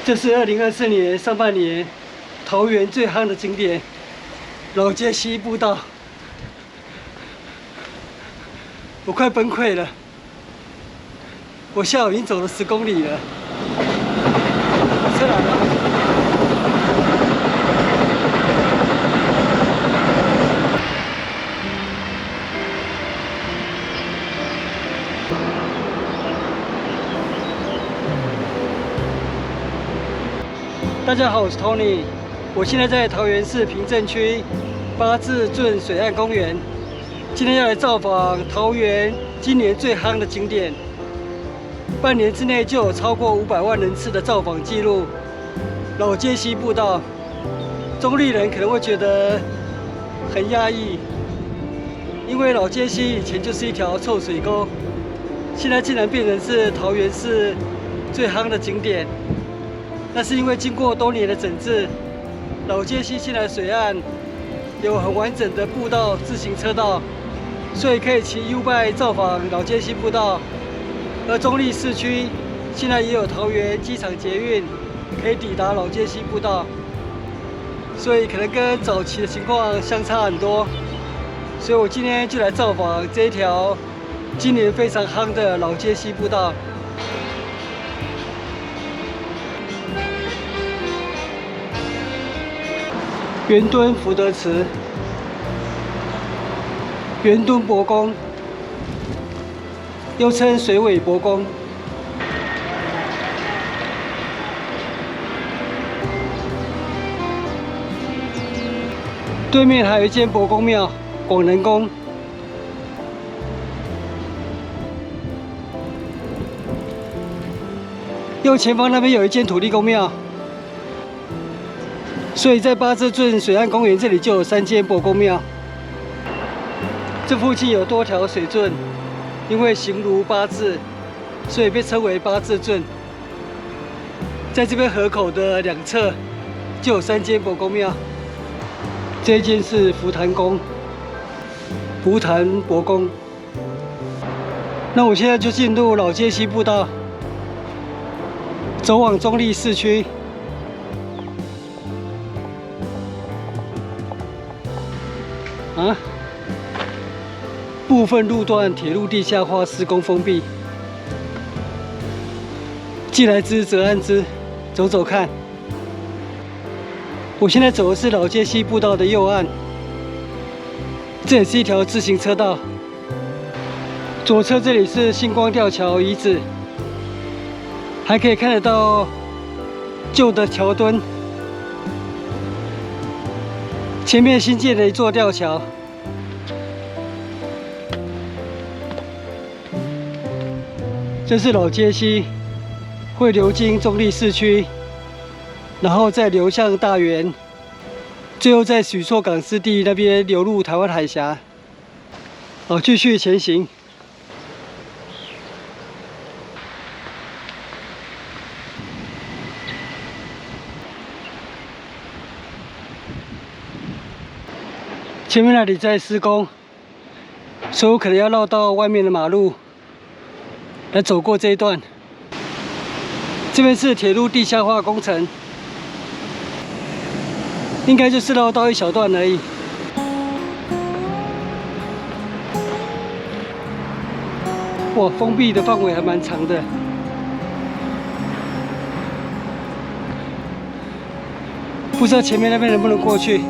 这是2024年上半年桃园最夯的景点——老街西步道。我快崩溃了！我下午已经走了10公里了。车来了。 大家好，我是 Tony， 我现在在桃园市平镇区八字圳水岸公园。今天要来造访桃园今年最夯的景点，半年之内就有超过500万人次的造访记录。老街西步道，中立人可能会觉得很压抑，因为老街西以前就是一条臭水沟，现在竟然变成是桃园市最夯的景点。 那是因为经过多年的整治，老街西现在水岸有很完整的步道、自行车道，所以可以骑 U-Bike 造访老街西步道。而中立市区现在也有桃园机场捷运可以抵达老街西步道，所以可能跟早期的情况相差很多。所以我今天就来造访这一条今年非常夯的老街西步道。 圆墩福德祠、圆墩伯公，又称水尾伯公。对面还有一间伯公庙——广能宫。右前方那边有一间土地公庙。 所以在八字圳水岸公园这里就有3间伯公庙。这附近有多条水圳，因为形如八字，所以被称为八字圳。在这边河口的2侧就有3间伯公庙。这一间是福坛宫，福坛伯公。那我现在就进入老街西步道，走往中立市区。 啊！部分路段铁路地下化施工封闭，既来之则安之，走走看。我现在走的是老街西步道的右岸，这也是一条自行车道。左侧这里是星光吊桥遗址，还可以看得到旧的桥墩。 前面新建的一座吊桥，这是老街西，会流经中立市区，然后再流向大园，最后在许厝港湿地那边流入台湾海峡。好，继续前行。前面那里在施工，所以我可能要绕到外面的马路来走过这一段。这边是铁路地下化工程，应该就是绕到一小段而已。哇，封闭的范围还蛮长的。不知道前面那边能不能过去。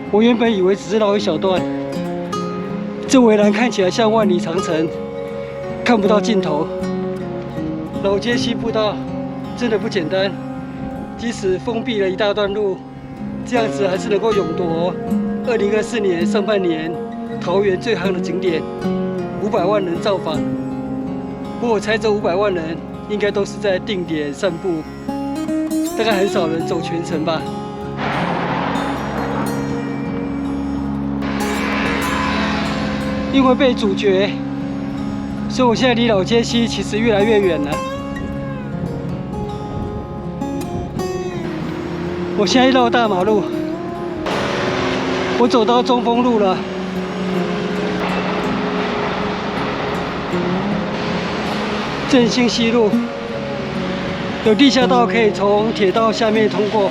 我原本以为只是绕一小段，这围栏看起来像万里长城，看不到尽头。老街西步道真的不简单，即使封闭了一大段路，这样子还是能够勇夺2024年上半年桃园最夯的景点，500万人造访。不过我猜这500万人应该都是在定点散步，大概很少人走全程吧。 因为被阻绝，所以我现在离老街西其实越来越远了。我现在绕大马路，我走到中丰路了。振兴西路有地下道可以从铁道下面通过。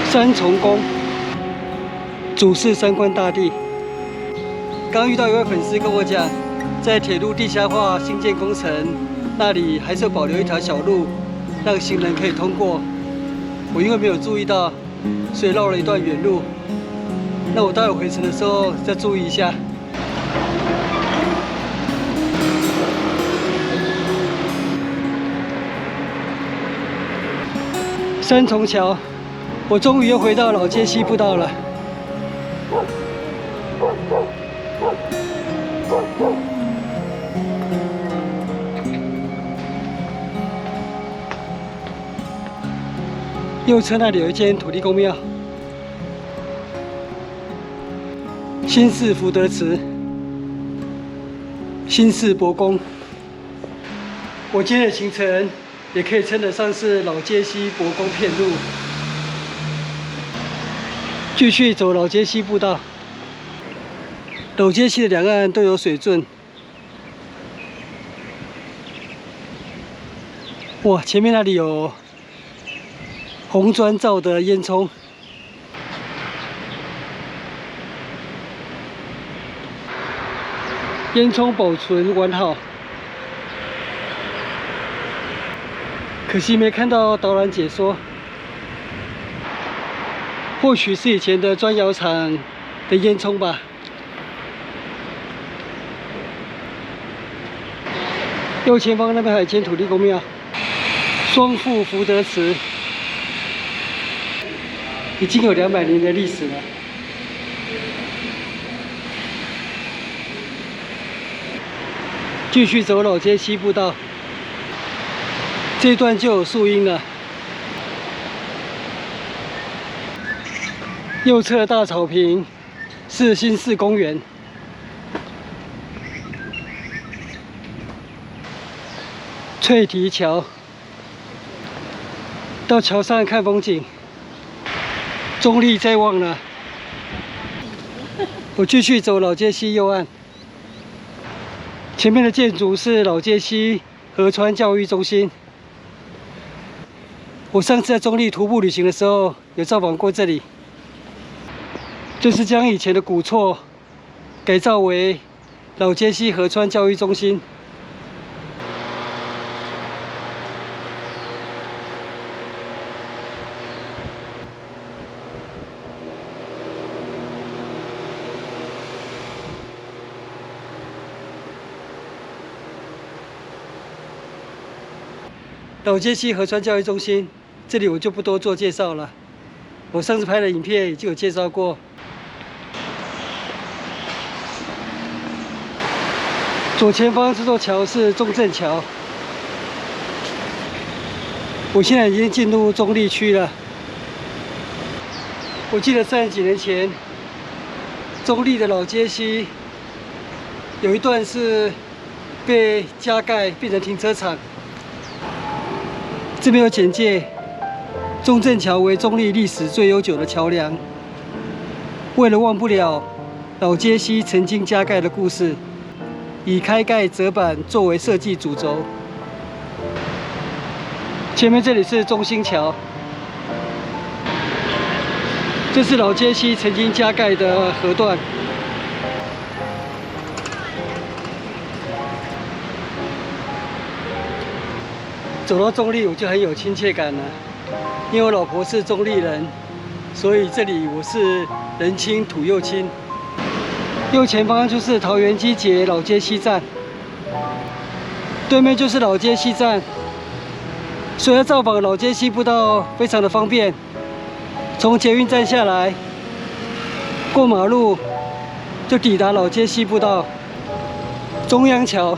三重宫主祀三官大帝。刚遇到一位粉丝跟我讲，在铁路地下化新建工程那里还是保留一条小路，让行人可以通过。我因为没有注意到，所以绕了一段远路。那我待会回程的时候再注意一下。三重桥，我终于又回到老街西步道了。右侧那里有一间土地公庙，新式福德祠，新式伯公。我今天的行程也可以称得上是老街西伯公片路，继续走老街西步道。老街西的两岸都有水圳。哇，前面那里有红砖造的烟囱，烟囱保存完好，可惜没看到导览解说。或许是以前的砖窑厂的烟囱吧。右前方那边还有一间土地公庙，双富福德祠，已经有200年的历史了。继续走老街西步道，这一段就有树荫了。右侧的大草坪是新市公园。翠堤桥，到桥上看风景。中立在望了，我继续走老街西右岸。前面的建筑是老街西河川教育中心。我上次在中立徒步旅行的时候，有造访过这里。这是将以前的古厝改造为老街西河川教育中心。老街西河川教育中心，这里我就不多做介绍了。我上次拍的影片已经有介绍过。左前方这座桥是中正桥。我现在已经进入中立区了。我记得30几年前，中立的老街西有一段是被加盖变成停车场。这边有简介：中正桥为中立历史最悠久的桥梁。为了忘不了老街西曾经加盖的故事，以开盖折板作为设计主轴。前面这里是中兴桥，这是老街西曾经加盖的河段。走到中立我就很有亲切感了，因为我老婆是中立人，所以这里我是人亲土又亲。右前方就是桃园机捷老街西站，对面就是老街西站，所以要造访老街西步道非常的方便。从捷运站下来，过马路就抵达老街西步道。中央桥。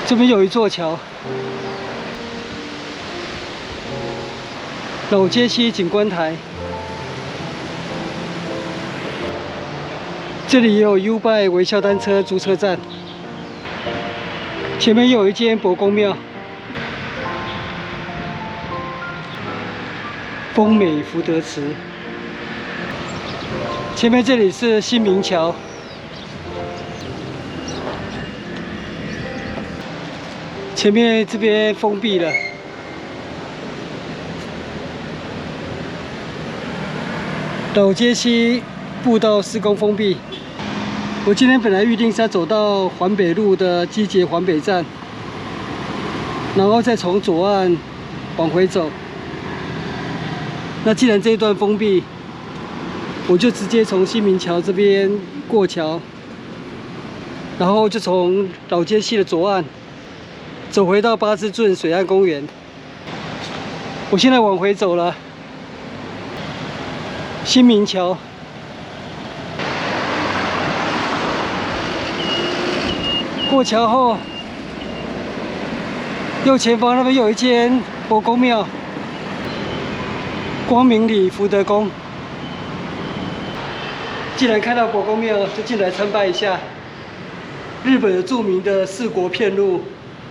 这边有一座桥，老街西景观台。这里也有 U-Bike 微笑单车租车站。前面又有一间伯公庙，丰美福德祠。前面这里是新民桥，前面这边封闭了。老街西步道施工封闭。我今天本来预定是要走到环北路的基捷环北站，然后再从左岸往回走。那既然这一段封闭，我就直接从新民桥这边过桥，然后就从老街西的左岸走回到八字圳水岸公园。我现在往回走了，新民桥。过桥后，右前方那边有一间伯公庙，光明里福德宫。既然看到伯公庙，就进来参拜一下。日本有著名的四国遍路，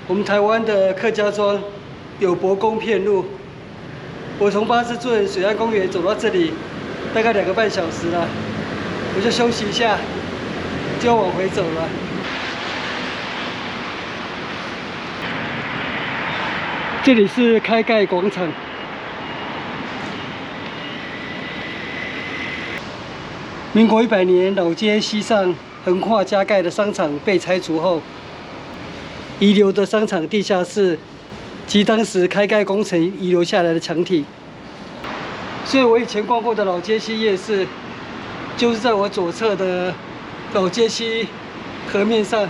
我们台湾的客家庄有伯公遍路。我从八字圳水岸公园走到这里，大概2个半小时了，我就休息一下，就要往回走了。这里是开盖广场，民国100年老街西上横跨加盖的商场被拆除后，遗留的商场地下室及当时开盖工程遗留下来的墙体。所以我以前逛过的老街西夜市，就是在我左侧的老街西河面上。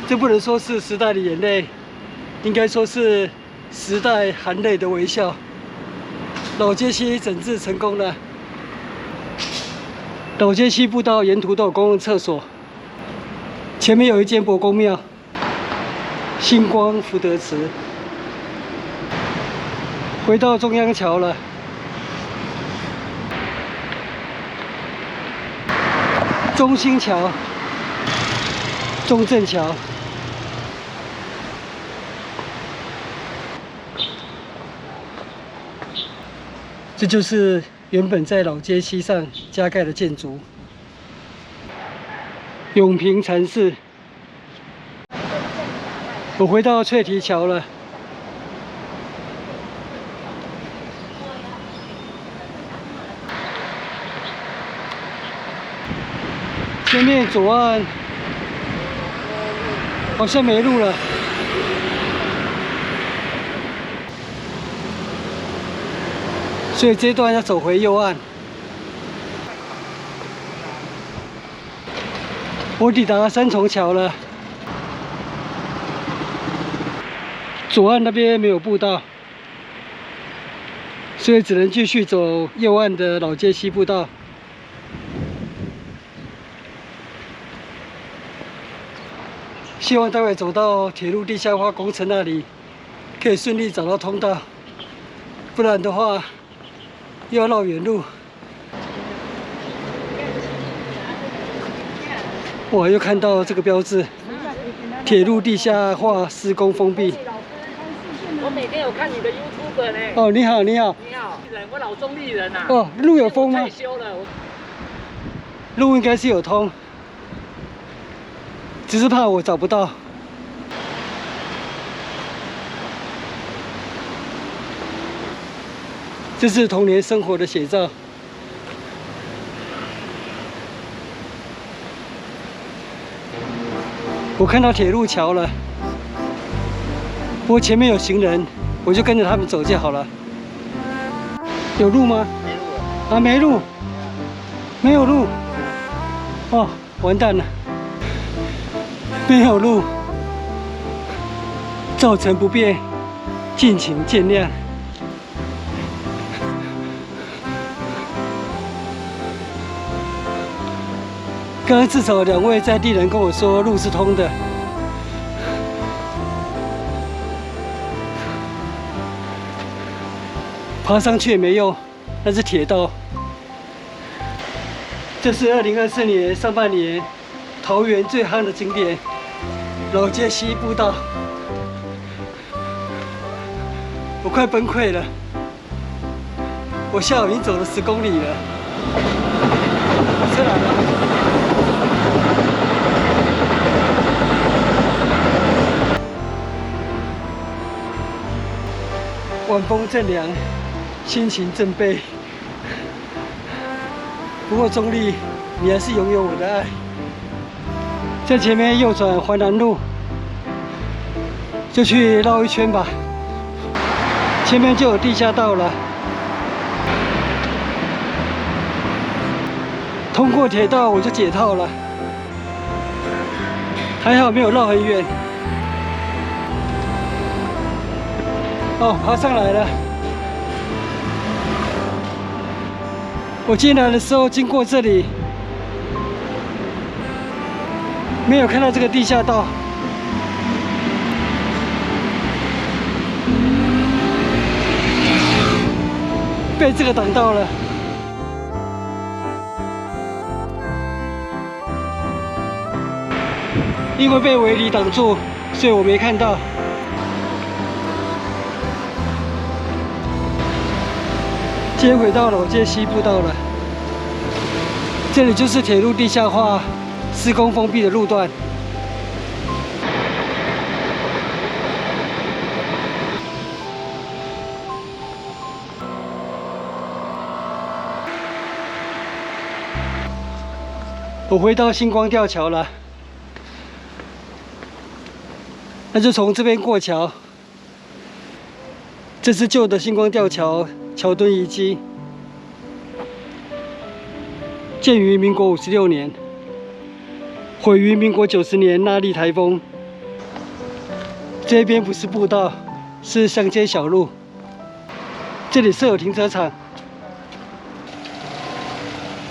这不能说是时代的眼泪，应该说是时代含泪的微笑。老街西整治成功了。老街西步道沿途都有公共厕所，前面有一间伯公庙，星光福德祠。回到中央桥了，中兴桥、中正桥。这就是原本在老街西上加盖的建筑，永平禅寺。我回到翠堤桥了，前面左岸好像没路了。所以这段要走回右岸。我抵达三重桥了，左岸那边没有步道，所以只能继续走右岸的老街西步道。希望待会走到铁路地下化工程那里，可以顺利找到通道，不然的话又要绕远路。我又看到这个标志，铁路地下化施工封闭。我每天有看你的 YouTube 呢。哦，你好，你好。你好，我老中立人呐。哦，路有封吗？退休了。路应该是有通，只是怕我找不到。这是童年生活的写照。我看到铁路桥了，不过前面有行人，我就跟着他们走就好了。有路吗？没路了。啊，没路，没有路。哦，完蛋了，没有路，造成不便，敬请见谅。刚刚至少有2位在地人跟我说路是通的，爬上去也没用，那是铁道。这是2024年上半年桃园最夯的景点——老街西步道。我快崩溃了，我下午已经走了10公里了。车来了。晚风正凉，心情正悲。不过中立，你还是拥有我的爱。在前面右转环南路，就去绕一圈吧。前面就有地下道了。通过铁道我就解套了，还好没有绕很远。哦，爬上来了。我进来的时候经过这里，没有看到这个地下道。被这个挡到了。因为被围篱挡住，所以我没看到。接轨到老街西步道了，这里就是铁路地下化施工封闭的路段。我回到星光吊桥了，那就从这边过桥。这是旧的星光吊桥桥墩遗迹，建于民国56年，毁于民国90年那莉台风。这边不是步道，是乡间小路。这里设有停车场、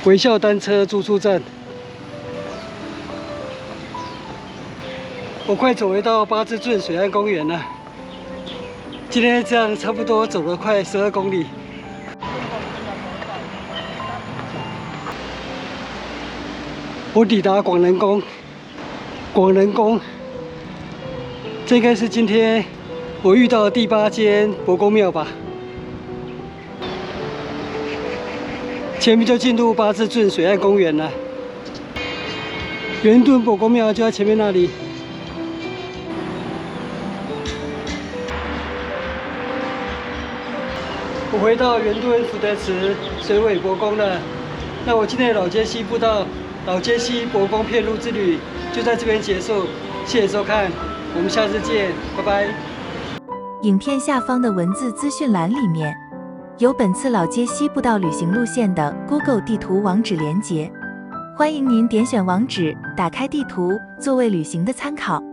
微笑单车住宿站。我快走回到八字圳水岸公园了。今天这样差不多走了快12公里。我抵达广仁宫。广仁宫，这应该是今天我遇到的第8间伯公庙吧。前面就进入八字圳水岸公园了。圆墩伯公庙就在前面那里。我回到圆墩福德祠水尾伯公了。那我今天的老街西步道、老街西伯公遍路之旅就在这边结束。谢谢收看，我们下次见，拜拜。影片下方的文字资讯栏里面有本次老街西步道旅行路线的 Google 地图网址连结，欢迎您点选网址，打开地图作为旅行的参考。